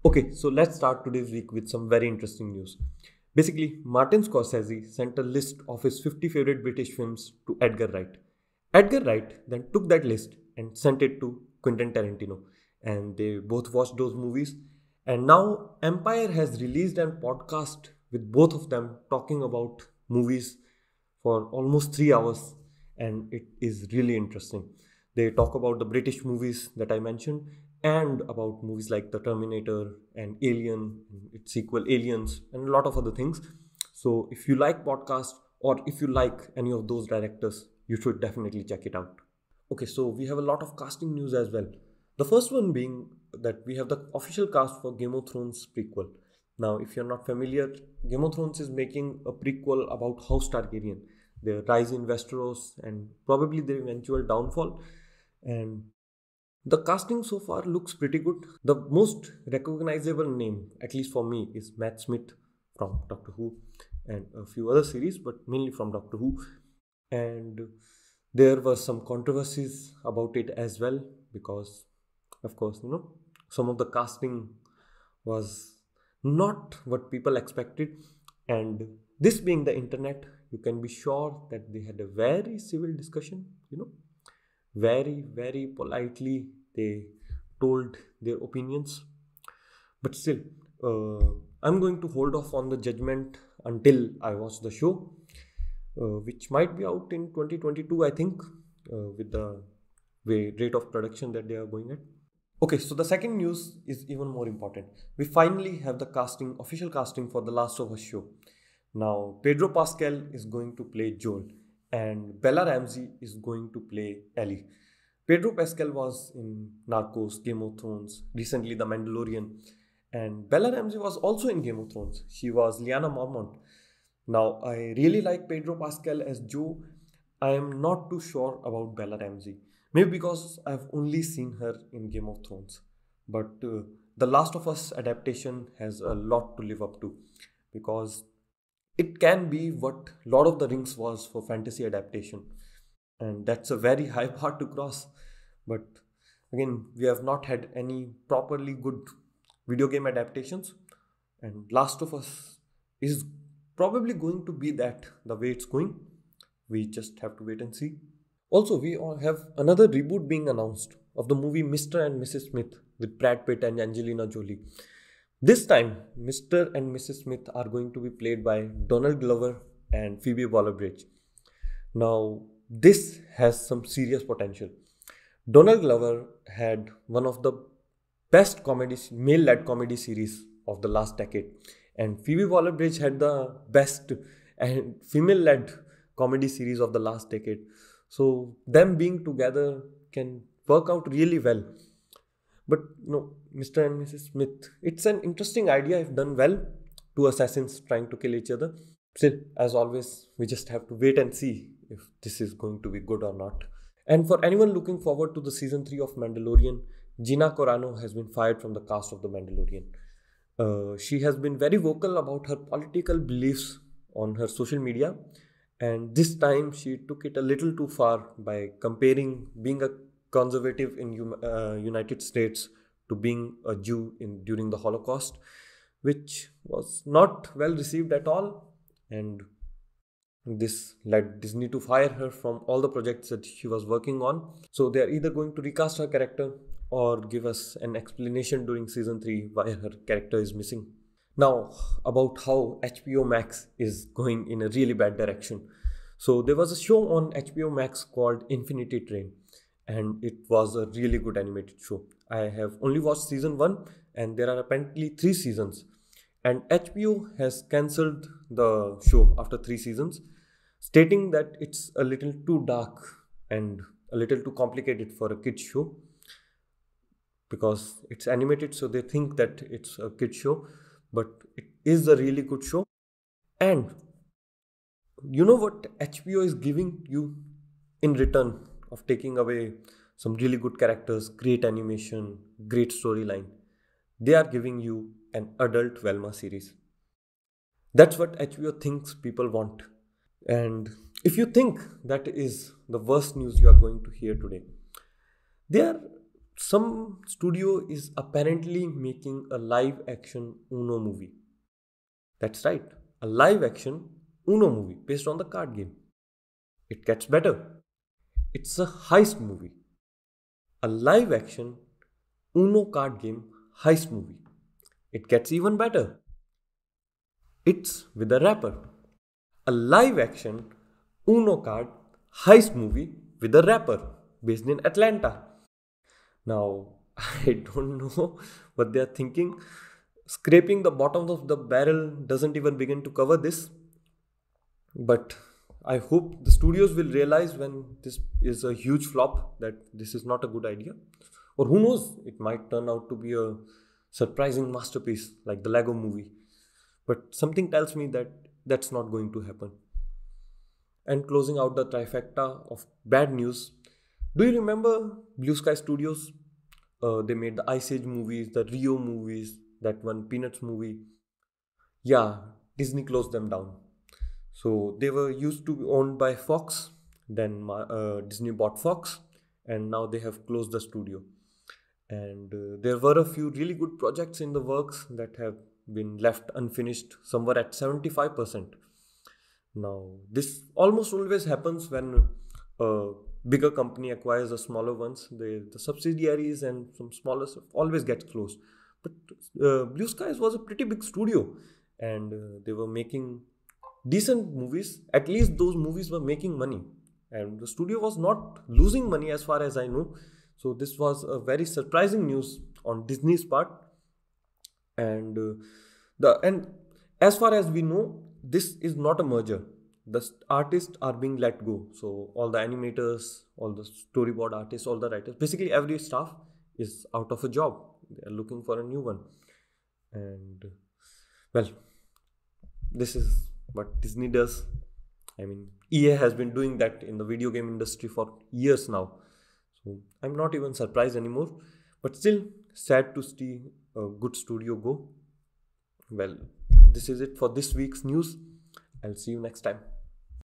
Okay, so let's start today's week with some very interesting news. Basically, Martin Scorsese sent a list of his 50 favorite British films to Edgar Wright. Edgar Wright then took that list and sent it to Quentin Tarantino, and they both watched those movies. And now Empire has released a podcast with both of them talking about movies for almost 3 hours, and it is really interesting. They talk about the British movies that I mentioned and about movies like The Terminator and Alien, its sequel Aliens, and a lot of other things. So if you like podcasts or if you like any of those directors, you should definitely check it out. Okay, so we have a lot of casting news as well. The first one being that we have the official cast for Game of Thrones prequel. Now, if you're not familiar, Game of Thrones is making a prequel about House Targaryen, their rise in Westeros, and probably their eventual downfall. And the casting so far looks pretty good. The most recognizable name, at least for me, is Matt Smith from Doctor Who and a few other series, but mainly from Doctor Who. And there were some controversies about it as well because, of course, some of the casting was not what people expected. And this being the internet, you can be sure that they had a very civil discussion, very, very politely they told their opinions. But still, I'm going to hold off on the judgment until I watch the show, which might be out in 2022, I think, with the rate of production that they are going at. Okay, so the second news is even more important. We finally have the official casting for the Last of Us show. Now, Pedro Pascal is going to play Joel, and Bella Ramsey is going to play Ellie. Pedro Pascal was in Narcos, Game of Thrones, recently The Mandalorian, and Bella Ramsey was also in Game of Thrones. She was Lyanna Mormont. Now, I really like Pedro Pascal as Joe. I am not too sure about Bella Ramsey. Maybe because I've only seen her in Game of Thrones. But The Last of Us adaptation has a lot to live up to because it can be what Lord of the Rings was for fantasy adaptation. And that's a very high bar to cross. But again, we have not had any properly good video game adaptations. And Last of Us is probably going to be that the way it's going. We just have to wait and see. Also, we all have another reboot being announced of the movie Mr. and Mrs. Smith with Brad Pitt and Angelina Jolie. This time, Mr. and Mrs. Smith are going to be played by Donald Glover and Phoebe Waller-Bridge. Now, this has some serious potential. Donald Glover had one of the best male-led comedy series of the last decade, and Phoebe Waller-Bridge had the best and female-led comedy series of the last decade. So them being together can work out really well. But Mr. and Mrs. Smith, it's an interesting idea if done well. Two assassins trying to kill each other. Still, as always, we just have to wait and see if this is going to be good or not. And for anyone looking forward to the season 3 of Mandalorian, Gina Carano has been fired from the cast of The Mandalorian. She has been very vocal about her political beliefs on her social media, and this time she took it a little too far by comparing being a conservative in United States to being a Jew during the Holocaust, which was not well received at all, and this led Disney to fire her from all the projects that she was working on. So they are either going to recast her character or give us an explanation during season 3 why her character is missing. Now, about how HBO Max is going in a really bad direction. So there was a show on HBO Max called Infinity Train, and it was a really good animated show. I have only watched season 1, and there are apparently 3 seasons. And HBO has cancelled the show after 3 seasons, stating that it's a little too dark and a little too complicated for a kids show because it's animated, so they think that it's a kids show, but it is a really good show. And you know what HBO is giving you in return of taking away some really good characters, great animation, great storyline? They are giving you an adult Velma series. That's what HBO thinks people want. And if you think that is the worst news you are going to hear today, there are some studio is apparently making a live action Uno movie. That's right, a live action Uno movie based on the card game. It gets better. It's a heist movie. A live action Uno card game heist movie. It gets even better. It's with a rapper. A live action Uno card heist movie with a rapper based in Atlanta. Now, I don't know what they are thinking. Scraping the bottom of the barrel doesn't even begin to cover this. But I hope the studios will realize when this is a huge flop that this is not a good idea. Or who knows, it might turn out to be a surprising masterpiece like the Lego movie. But something tells me that that's not going to happen. And closing out the trifecta of bad news, do you remember Blue Sky Studios? They made the Ice Age movies, the Rio movies, that one Peanuts movie. Yeah, Disney closed them down. So they were used to be owned by Fox, then Disney bought Fox, and now they have closed the studio. And there were a few really good projects in the works that have been left unfinished, somewhere at 75%. Now, this almost always happens when a bigger company acquires the smaller ones. The subsidiaries and some smaller stuff always gets closed. But Blue Skies was a pretty big studio, and they were making decent movies. At least those movies were making money, and the studio was not losing money as far as I know. So this was a very surprising news on Disney's part, and and as far as we know, this is not a merger. The artists are being let go. So all the animators, all the storyboard artists, all the writers, basically every staff is out of a job. They are looking for a new one, and well, this is what Disney does. I mean, EA has been doing that in the video game industry for years now. So I'm not even surprised anymore. But still, sad to see a good studio go. Well, this is it for this week's news. I'll see you next time.